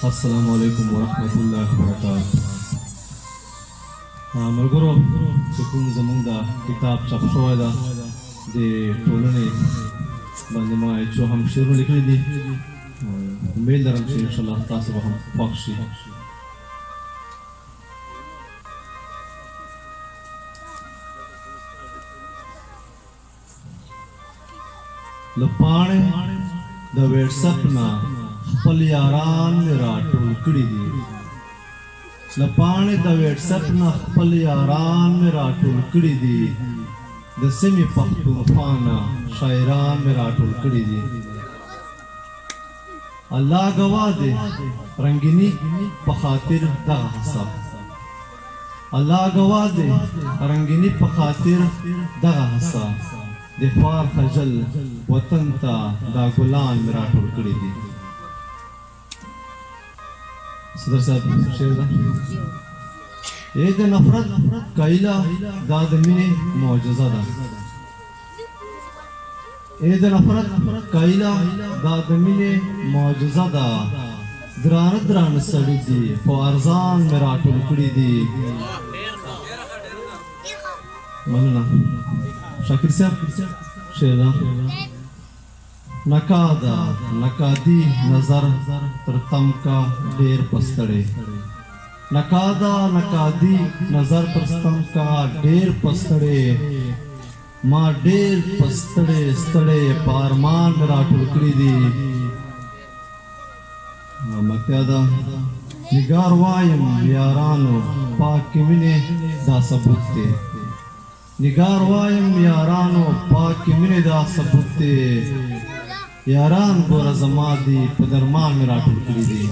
السلام علیکم ورحمۃ اللہ وبرکاتہ. ملګرو چې کوم زموږ د کتاب چاپ شوی ده د ټولنې باندې ما یو څو هم شعرونه لیکلي دي. امید لرم چې انشاءالله تاسو به هم خوښ شي. له پاڼې د ویټسپ نه خپل یاران مې راټول کړي دي. له پاڼې د ویټسپ نه خپل یاران مې راټول کړي دي. د سیمې پښتونخوا نه شاعران مې راټول کړي دي. الله ګواه دی رنګیني په خاطر دغه حساب. الله ګواه دی رنګیني په خاطر دغه حساب. د خوار خجل وطن ته دا ګلان مې راټول کړي دي. صدر صاحب شعر ده. ای د نفرت کایله دا د مینې معجزه ده. ای د نفرت کایله دا د مینې معجزه ده. درانه درانه سړي دي په ارزان مې راټول کړي دي. مننه شاکر صاحب شعر ده. نکادا نکادی نظر تر تم کا ډیر پستړې. نکادا نکادی نظر تر تم کا ډیر پستړې. ما ډیر پستړې ستړې پارمان راټول کړي دي. متیادا نگار وایم یارانو پاک مینه دا ثبوت دی. نگار وایم یارانو پاک مینه دا ثبوت دی. یاران ګوره زما دي په درمان مې راټول کړي دي.